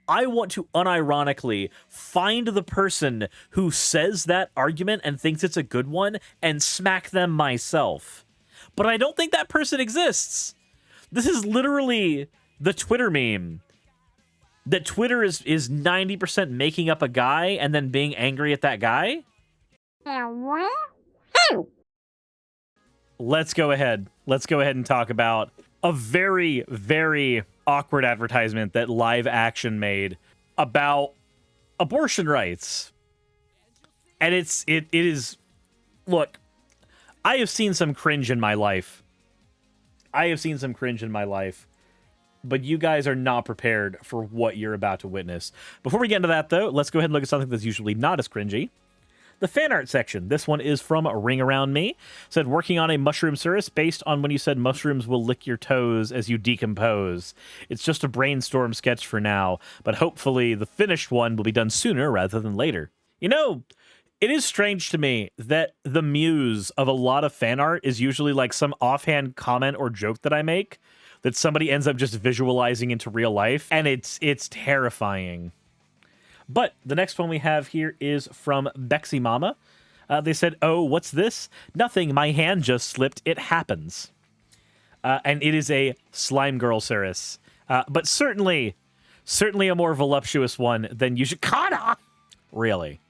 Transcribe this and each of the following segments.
I want to unironically find the person who says that argument and thinks it's a good one and smack them myself. But I don't think that person exists. This is literally the Twitter meme. That Twitter is 90% making up a guy and then being angry at that guy. Let's go ahead and talk about a very, very awkward advertisement that Live Action made about abortion rights. And it is, look, I have seen some cringe in my life. But you guys are not prepared for what you're about to witness. Before we get into that, though, let's go ahead and look at something that's usually not as cringy. The fan art section. This one is from Ring Around Me. Said, working on a mushroom Suris based on when you said mushrooms will lick your toes as you decompose. It's just a brainstorm sketch for now, but hopefully the finished one will be done sooner rather than later. You know, it is strange to me that the muse of a lot of fan art is usually like some offhand comment or joke that I make that somebody ends up just visualizing into real life, and it's terrifying. But the next one we have here is from Bexy Mama. They said, oh, what's this? Nothing, my hand just slipped. It happens. And it is a slime girl Suris. But certainly a more voluptuous one than you should. Kana! Really?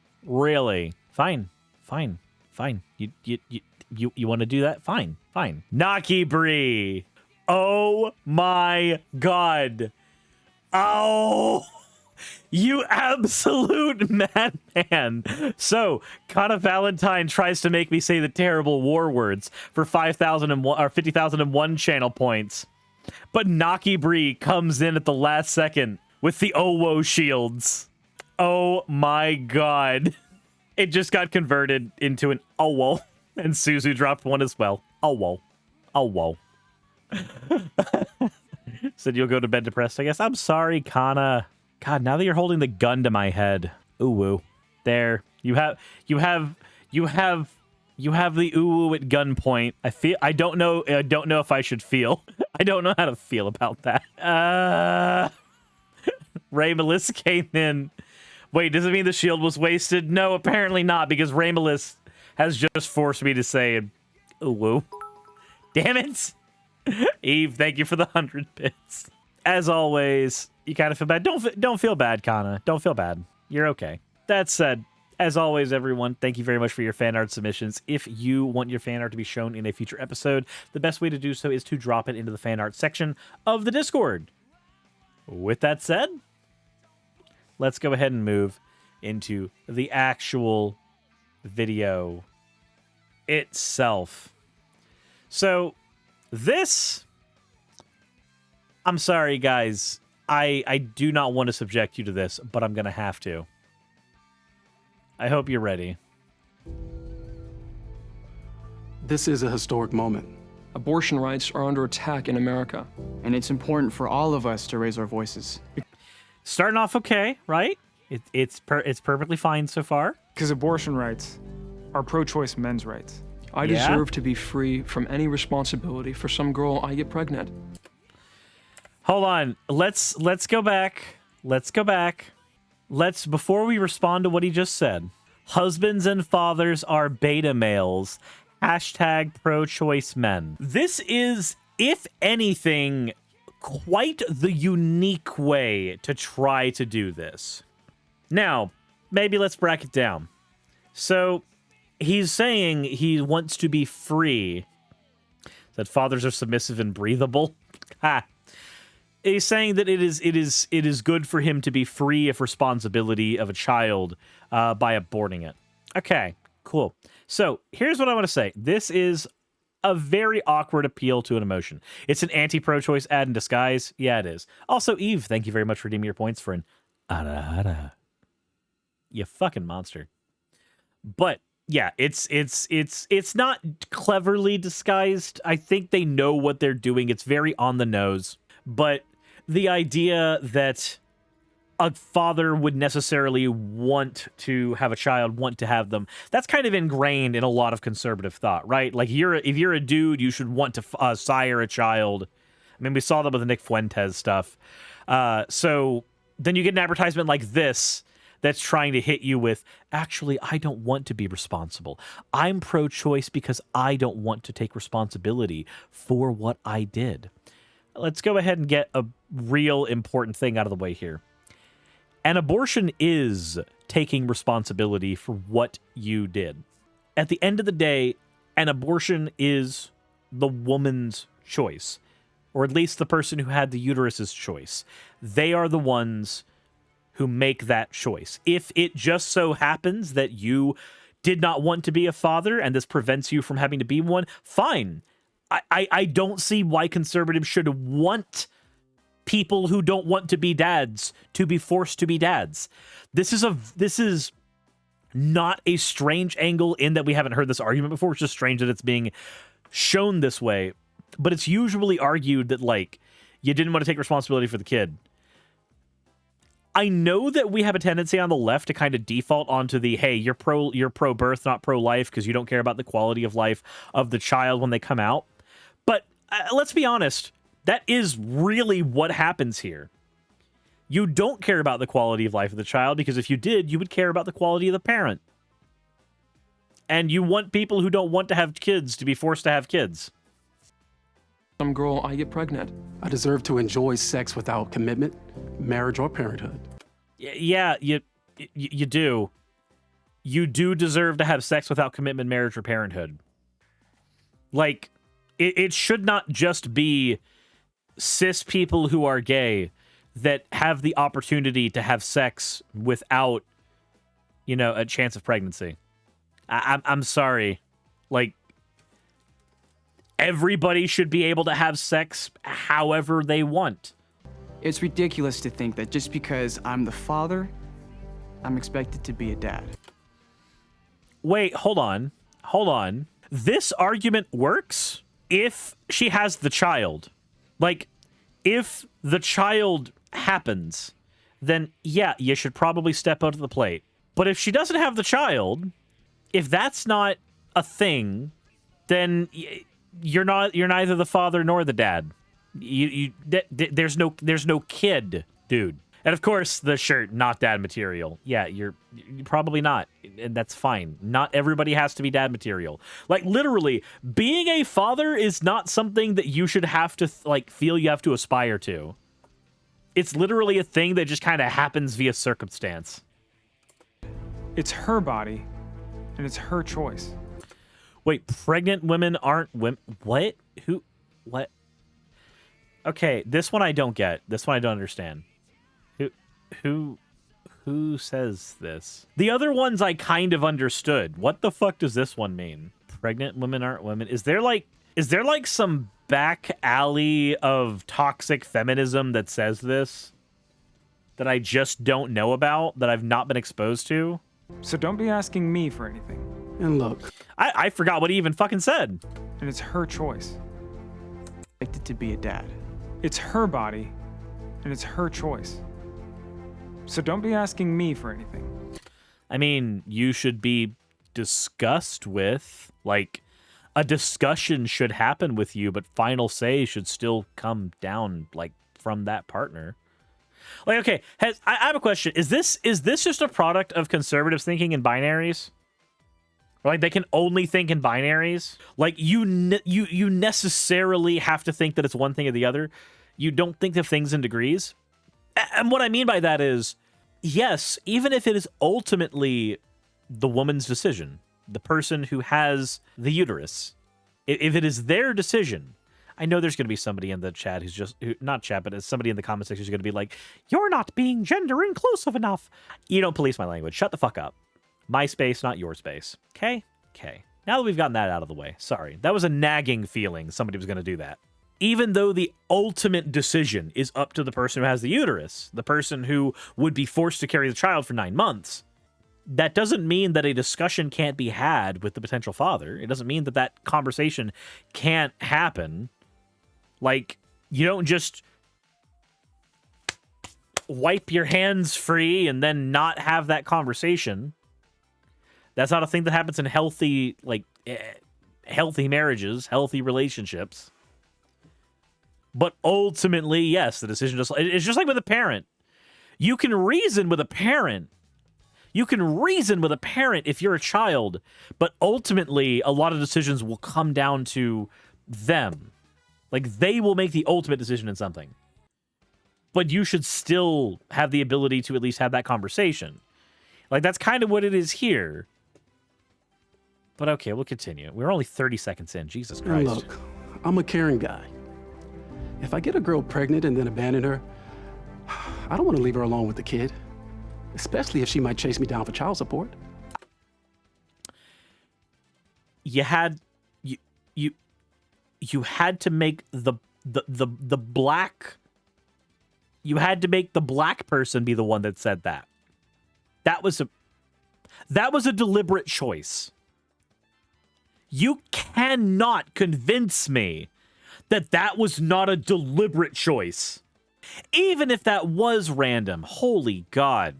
Fine. You want to do that? Fine. Naki Bree. Oh my God. Oh, you absolute madman. So, Kana Valentine tries to make me say the terrible war words for 5,001 or 50,001 channel points. But Naki Bree comes in at the last second with the Owo shields. Oh my God. It just got converted into an Owo. And Suzu dropped one as well. Owo. Said you'll go to bed depressed, I guess. I'm sorry, Kana. God, now that you're holding the gun to my head. Ooh woo. There. You have the ooh woo at gunpoint. I don't know if I should feel. I don't know how to feel about that. Ray Melissa came in. Wait, does it mean the shield was wasted? No, apparently not, because Ray Melissa has just forced me to say ooh woo. Damn it. Eve, thank you for the 100 bits. As always, you kind of feel bad. Don't feel bad, Kana. Don't feel bad. You're okay. That said, as always, everyone, thank you very much for your fan art submissions. If you want your fan art to be shown in a future episode, the best way to do so is to drop it into the fan art section of the Discord. With that said, let's go ahead and move into the actual video itself. So, this, I'm sorry, guys. I do not want to subject you to this, but I'm going to have to. I hope you're ready. This is a historic moment. Abortion rights are under attack in America. And it's important for all of us to raise our voices. Starting off okay, right? It's perfectly fine so far. Because abortion rights are pro-choice men's rights. I deserve to be free from any responsibility for some girl I get pregnant. Hold on. Let's go back. Before we respond to what he just said, husbands and fathers are beta males. Hashtag pro-choice men. This is, if anything, quite the unique way to try to do this. Now, maybe let's break it down. So, he's saying he wants to be free. That fathers are submissive and breathable. Ha. He's saying that it is good for him to be free of responsibility of a child by aborting it. Okay, cool. So here's what I want to say. This is a very awkward appeal to an emotion. It's an anti-pro-choice ad in disguise. Yeah, it is. Also, Eve, thank you very much for redeeming your points for an ara. You fucking monster. But yeah, it's not cleverly disguised. I think they know what they're doing. It's very on the nose. But the idea that a father would necessarily want to have a child, want to have them, that's kind of ingrained in a lot of conservative thought, right? Like, if you're a dude, you should want to sire a child. I mean, we saw that with the Nick Fuentes stuff. So then you get an advertisement like this that's trying to hit you with, actually, I don't want to be responsible. I'm pro-choice because I don't want to take responsibility for what I did. Let's go ahead and get a real important thing out of the way here. An abortion is taking responsibility for what you did. At the end of the day, an abortion is the woman's choice, or at least the person who had the uterus's choice. They are the ones who make that choice. If it just so happens that you did not want to be a father and this prevents you from having to be one, fine. I don't see why conservatives should want people who don't want to be dads to be forced to be dads. This is not a strange angle in that we haven't heard this argument before. It's just strange that it's being shown this way. But it's usually argued that, like, you didn't want to take responsibility for the kid. I know that we have a tendency on the left to kind of default onto the, hey, you're pro-birth, not pro-life, because you don't care about the quality of life of the child when they come out. But let's be honest, that is really what happens here. You don't care about the quality of life of the child, because if you did, you would care about the quality of the parent. And you want people who don't want to have kids to be forced to have kids. Some girl, I get pregnant. I deserve to enjoy sex without commitment, marriage, or parenthood. Yeah, you do. You do deserve to have sex without commitment, marriage, or parenthood. Like, it should not just be cis people who are gay that have the opportunity to have sex without, you know, a chance of pregnancy. I'm sorry. Like, everybody should be able to have sex however they want. It's ridiculous to think that just because I'm the father, I'm expected to be a dad. Wait, hold on. Hold on. This argument works if she has the child. Like, if the child happens, then yeah, you should probably step up to the plate. But if she doesn't have the child, if that's not a thing, then you're neither the father nor the dad. There's no kid, dude. And of course, the shirt, not dad material. Yeah, you're probably not, and that's fine. Not everybody has to be dad material. Like, literally, being a father is not something that you should have to, like, feel you have to aspire to. It's literally a thing that just kind of happens via circumstance. It's her body, and it's her choice. Wait, pregnant women aren't women? What? Who? What? Okay, this one I don't get. This one I don't understand. Who says this? The other ones I kind of understood. What the fuck does this one mean? Pregnant women aren't women. Is there like some back alley of toxic feminism that says this that I just don't know about, that I've not been exposed to? So don't be asking me for anything. And look, I forgot what he even fucking said. And it's her choice. Expected to be a dad. It's her body, and it's her choice. So don't be asking me for anything. I mean, you should be discussed with, like, a discussion should happen with you, but final say should still come down, like, from that partner. Like, okay, I have a question. Is this just a product of conservatives thinking in binaries? Or, like, they can only think in binaries? Like, you necessarily have to think that it's one thing or the other. You don't think of things in degrees. And what I mean by that is, yes, even if it is ultimately the woman's decision, the person who has the uterus, if it is their decision, I know there's going to be somebody in the chat who's just, not chat, but it's somebody in the comment section who's going to be like, you're not being gender inclusive enough. You don't police my language. Shut the fuck up. My space, not your space. Okay? Okay. Now that we've gotten that out of the way, sorry. That was a nagging feeling somebody was going to do that. Even though the ultimate decision is up to the person who has the uterus, the person who would be forced to carry the child for 9 months, that doesn't mean that a discussion can't be had with the potential father. It doesn't mean that that conversation can't happen. Like, you don't just wipe your hands free and then not have that conversation. That's not a thing that happens in healthy, like, healthy marriages, healthy relationships. But ultimately, yes, the decision it's just like with a parent. You can reason with a parent. You can reason with a parent if you're a child, but ultimately, a lot of decisions will come down to them. Like, they will make the ultimate decision in something. But you should still have the ability to at least have that conversation. Like, that's kind of what it is here. But okay, we'll continue. We're only 30 seconds in. Jesus And Christ. look, I'm a caring guy. If I get a girl pregnant and then abandon her, I don't want to leave her alone with the kid, especially if she might chase me down for child support. You had you had to make the black, you had to make the black person be the one that said that. That was a deliberate choice. You cannot convince me that that was not a deliberate choice. Even if that was random. Holy God.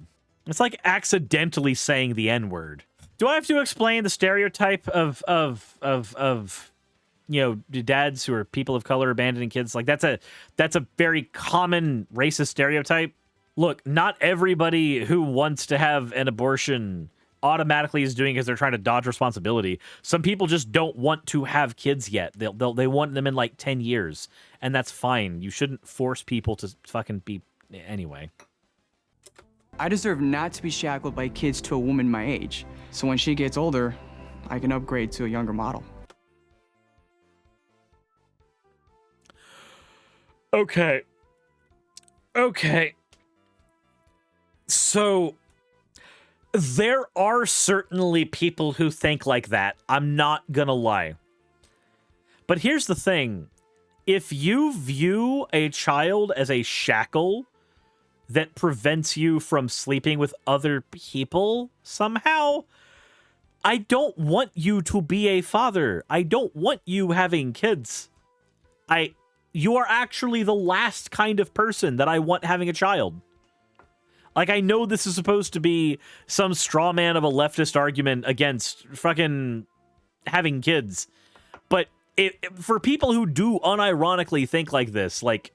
It's like accidentally saying the N-word. Do I have to explain the stereotype of you know, dads who are people of color abandoning kids? Like, that's a very common racist stereotype. Look, not everybody who wants to have an abortion automatically is doing it because they're trying to dodge responsibility. Some people just don't want to have kids yet. They want them in like 10 years, and that's fine. You shouldn't force people to fucking be... Anyway. I deserve not to be shackled by kids to a woman my age. So when she gets older, I can upgrade to a younger model. Okay. So... there are certainly people who think like that. I'm not gonna lie. But here's the thing. If you view a child as a shackle that prevents you from sleeping with other people somehow, I don't want you to be a father. I don't want you having kids. You are actually the last kind of person that I want having a child. Like, I know this is supposed to be some straw man of a leftist argument against fucking having kids. But for people who do unironically think like this, like,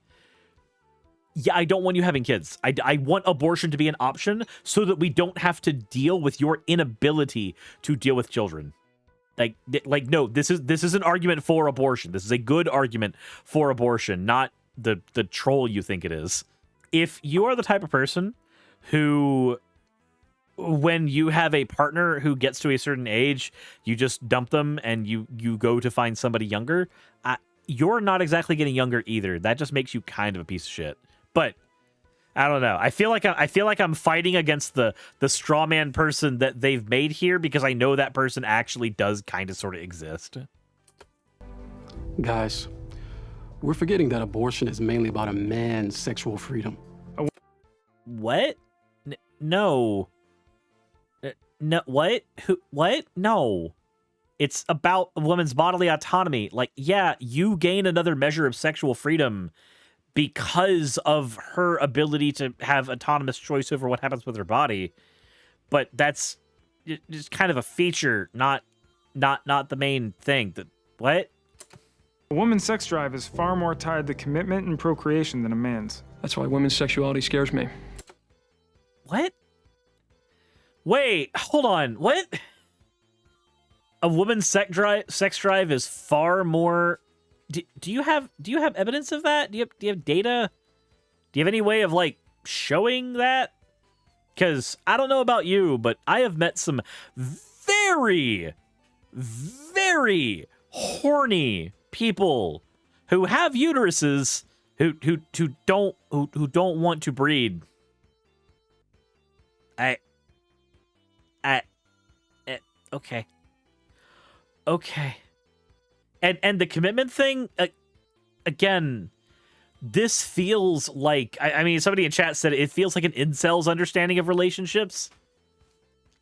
yeah, I don't want you having kids. I want abortion to be an option so that we don't have to deal with your inability to deal with children. Like no, this is an argument for abortion. This is a good argument for abortion, not the troll you think it is. If you are the type of person who, when you have a partner who gets to a certain age, you just dump them and you go to find somebody younger, you're not exactly getting younger either. That just makes you kind of a piece of shit. But I don't know. I feel like I'm fighting against the straw man person that they've made here, because I know that person actually does kind of sort of exist. Guys, we're forgetting that abortion is mainly about a man's sexual freedom. What? No. No. What? Who? What? No. It's about a woman's bodily autonomy. Like, yeah, you gain another measure of sexual freedom because of her ability to have autonomous choice over what happens with her body. But that's just kind of a feature, not the main thing. What? A woman's sex drive is far more tied to commitment and procreation than a man's. That's why women's sexuality scares me. What? Wait, hold on. What? A woman's sex drive is far more... Do you have evidence of that? Do you have data? Do you have any way of, like, showing that? Because I don't know about you, but I have met some very, very horny people who have uteruses who don't want to breed. Okay. And the commitment thing, again, this feels like, I mean, somebody in chat said it feels like an incel's understanding of relationships.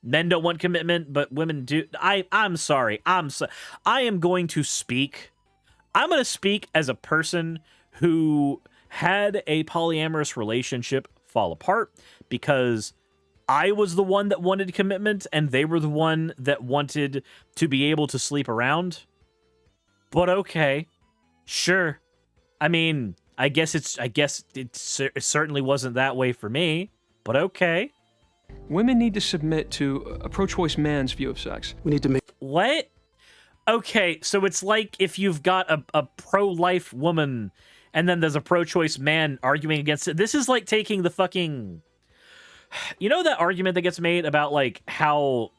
Men don't want commitment, but women do. I'm sorry. I am going to speak. I'm going to speak as a person who had a polyamorous relationship fall apart because I was the one that wanted commitment and they were the one that wanted to be able to sleep around. But okay, sure. I mean, I guess it certainly wasn't that way for me. but okay. Women need to submit to a pro-choice man's view of sex. We need to make What? Okay, so it's like if you've got a pro-life woman and then there's a pro-choice man arguing against it. This is like taking the fucking... You know that argument that gets made about, like, how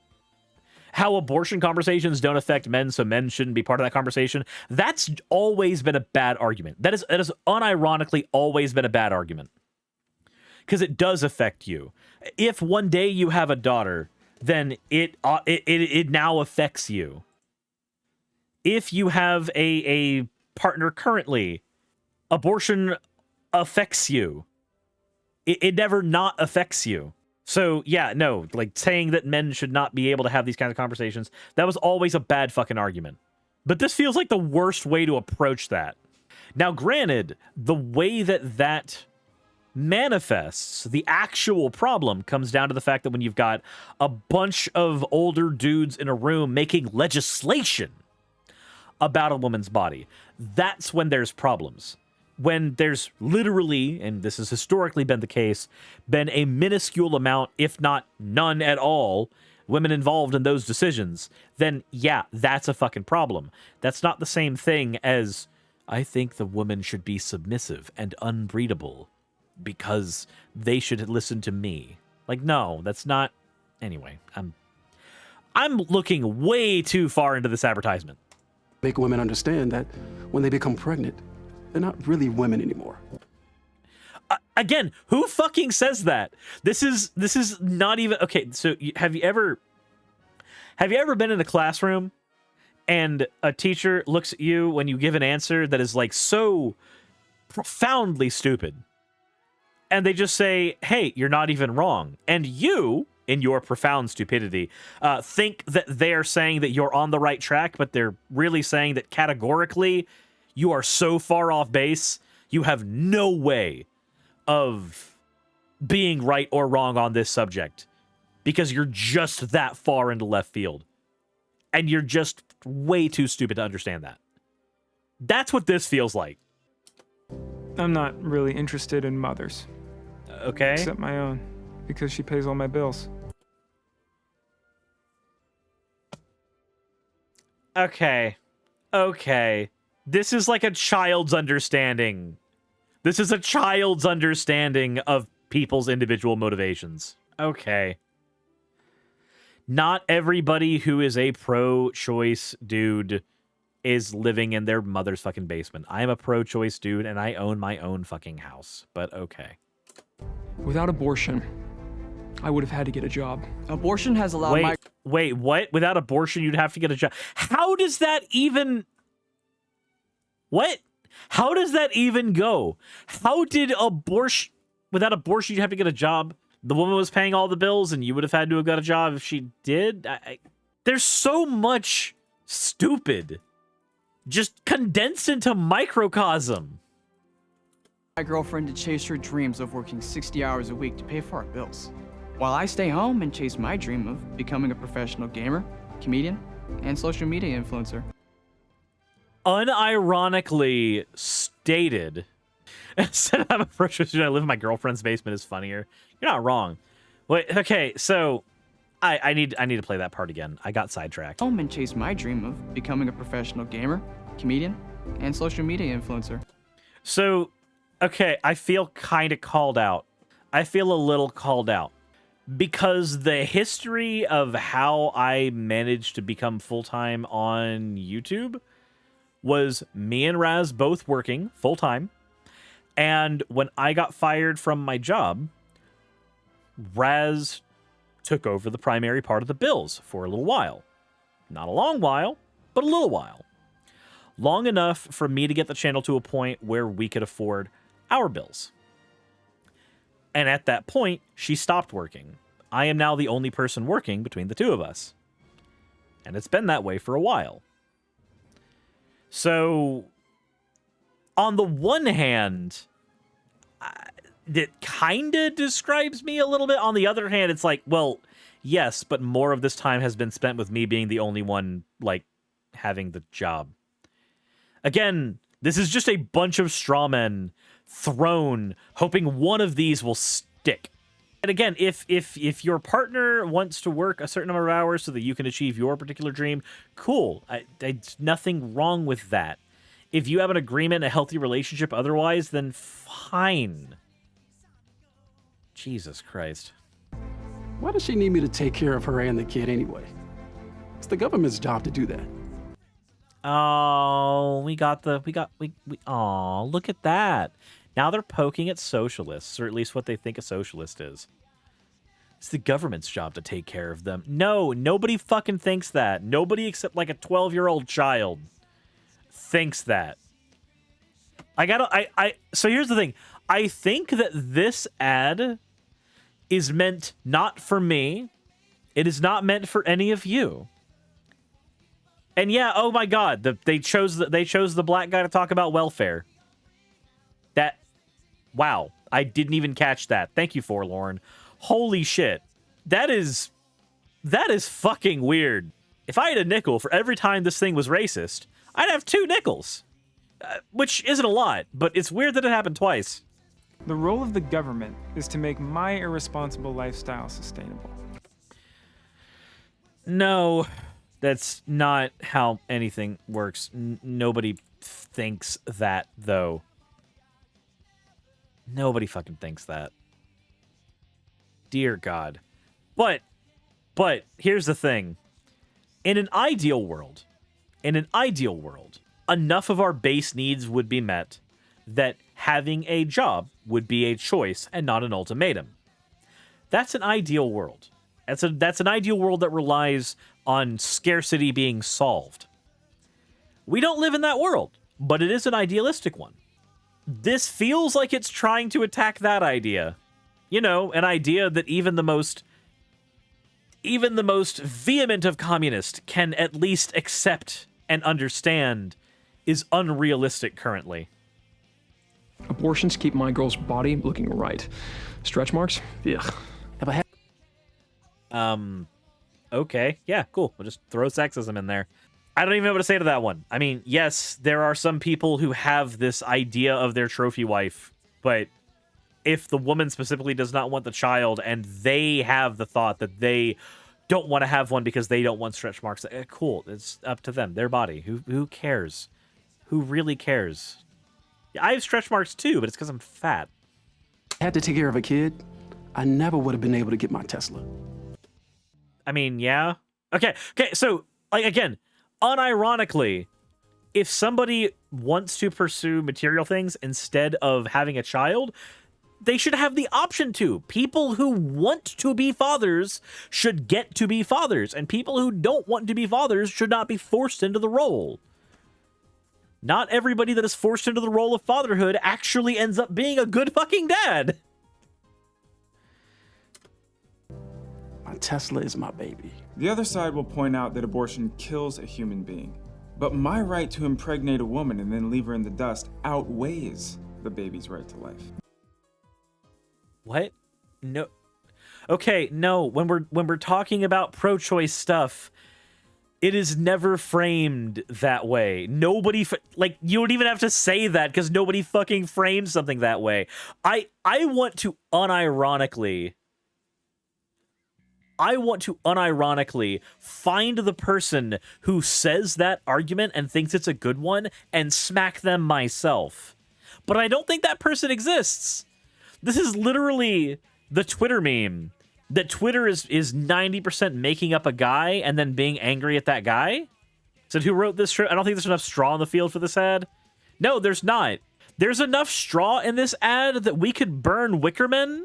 abortion conversations don't affect men, so men shouldn't be part of that conversation? That's always been a bad argument. That is unironically always been a bad argument. Because it does affect you. If one day you have a daughter, then it now affects you. If you have a partner currently, abortion affects you. It never not affects you. So, yeah, no, like, saying that men should not be able to have these kinds of conversations, that was always a bad fucking argument. But this feels like the worst way to approach that. Now, granted, the way that manifests, the actual problem, comes down to the fact that when you've got a bunch of older dudes in a room making legislation about a woman's body, that's when there's problems. When there's literally, and this has historically been the case, been a minuscule amount, if not none at all, women involved in those decisions, then yeah, that's a fucking problem. That's not the same thing as, I think the woman should be submissive and unbreedable because they should listen to me. Like, no, that's not... Anyway, I'm looking way too far into this advertisement. women understand that when they become pregnant, they're not really women anymore. Again, who fucking says that? This is not even... Okay, so have you ever been in a classroom and a teacher looks at you when you give an answer that is, like, so profoundly stupid, and they just say, hey, you're not even wrong, and you, in your profound stupidity, think that they're saying that you're on the right track, but they're really saying that categorically you are so far off base, you have no way of being right or wrong on this subject because you're just that far into left field. And you're just way too stupid to understand that. That's what this feels like. I'm not really interested in mothers. Okay? Except my own, because she pays all my bills. Okay. This is like a child's understanding. This is a child's understanding of people's individual motivations. Okay. Not everybody who is a pro-choice dude is living in their mother's fucking basement. I am a pro-choice dude, and I own my own fucking house. But okay. Without abortion, I would have had to get a job. Abortion has allowed Wait, what? Without abortion, you'd have to get a job. How does that even... What? How does that even go? How did abortion... Without abortion, you'd have to get a job? The woman was paying all the bills, and you would have had to have got a job if she did? There's so much stupid just condensed into microcosm. my girlfriend to chase her dreams of working 60 hours a week to pay for our bills, while I stay home and chase my dream of becoming a professional gamer, comedian, and social media influencer. Unironically stated, instead I'm a pro-choice student, I live in my girlfriend's basement is funnier. You're not wrong. Wait, okay, so I need to play that part again. I got sidetracked. Home and chase my dream of becoming a professional gamer, comedian, and social media influencer. So, okay, I feel kind of called out. I feel a little called out. Because the history of how I managed to become full-time on YouTube was me and Raz both working full-time. And when I got fired from my job, Raz took over the primary part of the bills for a little while. Not a long while, but a little while. Long enough for me to get the channel to a point where we could afford our bills. And at that point, she stopped working. I am now the only person working between the two of us. And it's been that way for a while. So, on the one hand, it kind of describes me a little bit. On the other hand, it's like, well, yes, but more of this time has been spent with me being the only one, like, having the job. Again, this is just a bunch of strawmen thrown, hoping one of these will stick. And again, if your partner wants to work a certain number of hours so that you can achieve your particular dream, cool. Nothing wrong with that. If you have an agreement, a healthy relationship otherwise, then fine. Jesus Christ. Why does she need me to take care of her and the kid anyway? It's the government's job to do that. Oh, oh, look at that. Now they're poking at socialists, or at least what they think a socialist is. It's the government's job to take care of them. No, nobody fucking thinks that. Nobody except like a 12-year-old child thinks that. So here's the thing. I think that this ad is meant not for me. It is not meant for any of you. And yeah, oh my God, they chose the black guy to talk about welfare. Wow, I didn't even catch that. Thank you, Forlorn. Holy shit, that is fucking weird. If I had a nickel for every time this thing was racist, I'd have 2 nickels, which isn't a lot, but it's weird that it happened twice. The role of the government is to make my irresponsible lifestyle sustainable. No, that's not how anything works. Nobody thinks that, though. Nobody fucking thinks that. Dear God. But here's the thing. In an ideal world, enough of our base needs would be met that having a job would be a choice and not an ultimatum. That's an ideal world. That's an ideal world that relies on scarcity being solved. We don't live in that world, but it is an idealistic one. This feels like it's trying to attack that idea. You know, an idea that even the most vehement of communists can at least accept and understand is unrealistic currently. Abortions keep my girl's body looking right. Stretch marks? Ugh. Have I had Okay, yeah, cool. We'll just throw sexism in there. I don't even know what to say to that one. I mean, yes, there are some people who have this idea of their trophy wife, but if the woman specifically does not want the child and they have the thought that they don't want to have one because they don't want stretch marks, cool, it's up to them, their body. Who cares? Who really cares? I have stretch marks too, but it's because I'm fat. to take care of a kid, I never would have been able to get my Tesla. I mean, yeah. Okay, so, like, again, unironically, if somebody wants to pursue material things instead of having a child, they should have the option to. People who want to be fathers should get to be fathers, and people who don't want to be fathers should not be forced into the role. Not everybody that is forced into the role of fatherhood actually ends up being a good fucking dad. My Tesla is my baby. The other side will point out that abortion kills a human being. But my right to impregnate a woman and then leave her in the dust outweighs the baby's right to life. What? No. Okay, no. When we're talking about pro-choice stuff, it is never framed that way. Nobody you don't even have to say that because nobody fucking frames something that way. I want to unironically find the person who says that argument and thinks it's a good one and smack them myself. But I don't think that person exists. This is literally the Twitter meme. That Twitter is 90% making up a guy and then being angry at that guy? Said, who wrote this? I don't think there's enough straw in the field for this ad. No, there's not. There's enough straw in this ad that we could burn Wickerman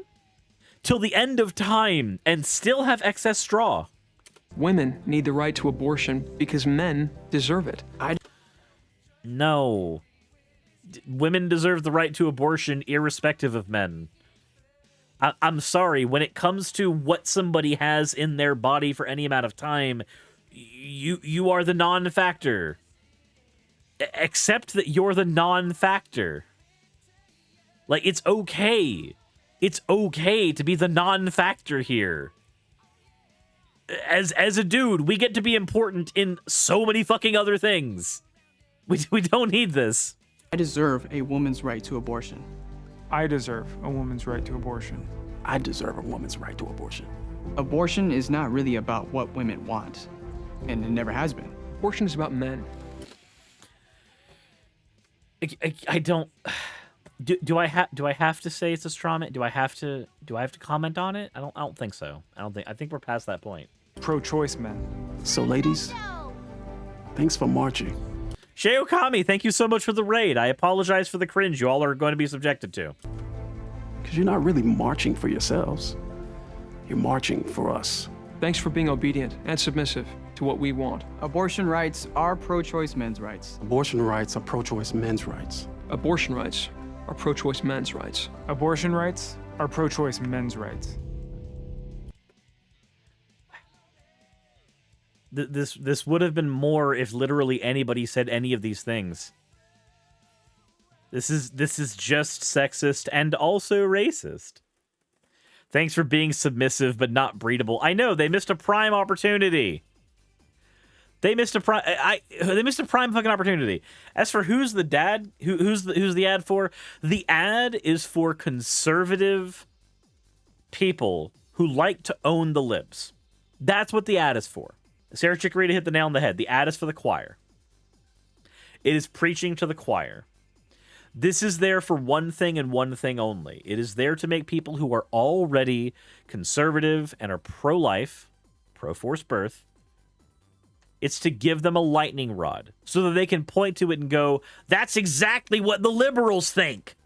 till the end of time and still have excess straw. Women need the right to abortion because men deserve it. No. Women deserve the right to abortion irrespective of men. I'm sorry, when it comes to what somebody has in their body for any amount of time, you are the non-factor. Accept that you're the non-factor. Like, it's okay. It's okay to be the non-factor here. As a dude, we get to be important in so many fucking other things. We don't need this. I deserve a woman's right to abortion. I deserve a woman's right to abortion. I deserve a woman's right to abortion. Abortion is not really about what women want, and it never has been. Abortion is about men. I don't. Do I have to say it's a strawman? Do I have to comment on it? I don't think so. I think we're past that point. Pro-choice men. So, ladies, thanks for marching. Shay Okami, thank you so much for the raid. I apologize for the cringe you all are going to be subjected to. Because you're not really marching for yourselves. You're marching for us. Thanks for being obedient and submissive to what we want. Abortion rights are pro-choice men's rights. Abortion rights are pro-choice men's rights. Abortion rights are pro-choice men's rights. Abortion rights are pro-choice men's rights. This would have been more if literally anybody said any of these things. This is just sexist and also racist. Thanks for being submissive but not breedable. I know they missed a prime opportunity. They missed a prime. They missed a prime fucking opportunity. As for who's the dad, who's the ad for? The ad is for conservative people who like to own the libs. That's what the ad is for. Sarah Chikorita hit the nail on the head. The ad is for the choir. It is preaching to the choir. This is there for one thing and one thing only. It is there to make people who are already conservative and are pro-life, pro-forced birth, it's to give them a lightning rod so that they can point to it and go, that's exactly what the liberals think.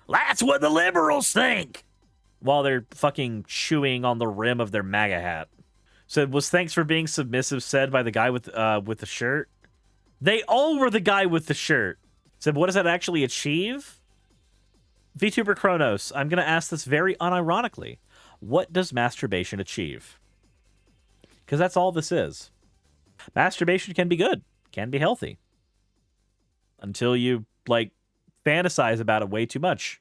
That's what the liberals think. While they're fucking chewing on the rim of their MAGA hat. Said, was thanks for being submissive said by the guy with the shirt? They all were the guy with the shirt. Said, what does that actually achieve? VTuber Kronos, I'm going to ask this very unironically. What does masturbation achieve? Because that's all this is. Masturbation can be good, can be healthy. Until you, like, fantasize about it way too much.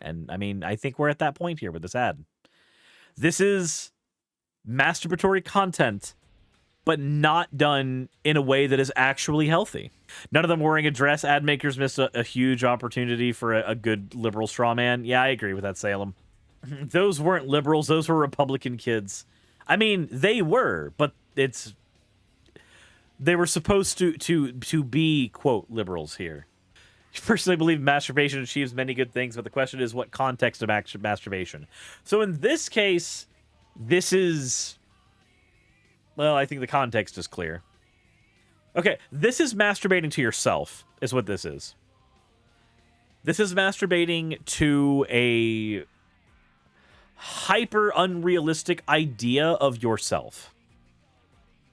And, I mean, I think we're at that point here with this ad. This is masturbatory content, but not done in a way that is actually healthy. None of them wearing a dress. Ad makers missed a huge opportunity for a good liberal straw man. Yeah, I agree with that, Salem. Those weren't liberals. Those were Republican kids. I mean, they were, but they were supposed to be, quote, liberals here. I personally believe masturbation achieves many good things, but the question is what context of masturbation. So in this case, this is... Well, I think the context is clear. Okay, this is masturbating to yourself, is what this is. This is masturbating to a hyper unrealistic idea of yourself,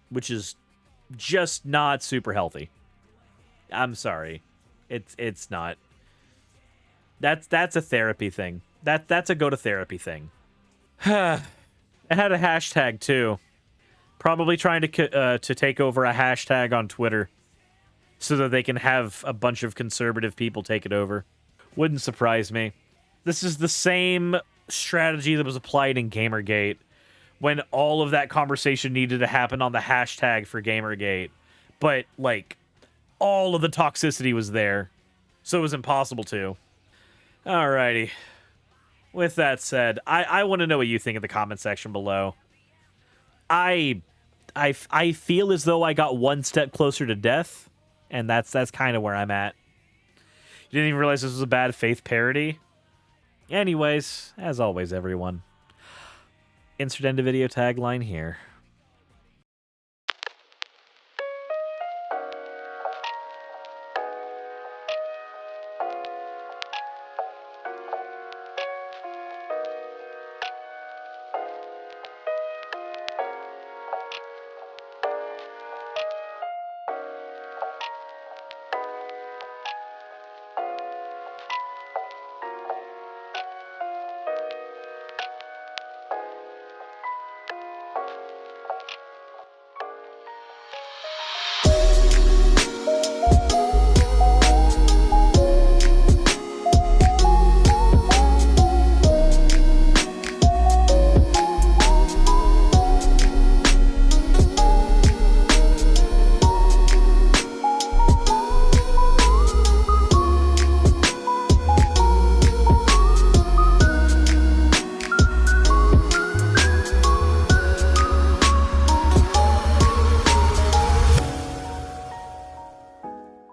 which is just not super healthy. I'm sorry. It's not. That's a therapy thing. That's a go to therapy thing. It had a hashtag too. Probably trying to take over a hashtag on Twitter so that they can have a bunch of conservative people take it over. Wouldn't surprise me. This is the same strategy that was applied in Gamergate when all of that conversation needed to happen on the hashtag for Gamergate. But, like, all of the toxicity was there, so it was impossible to. Alrighty. With that said, I want to know what you think in the comment section below. I feel as though I got one step closer to death, and that's kind of where I'm at. You didn't even realize this was a bad faith parody? Anyways, as always, everyone, insert end of video tagline here.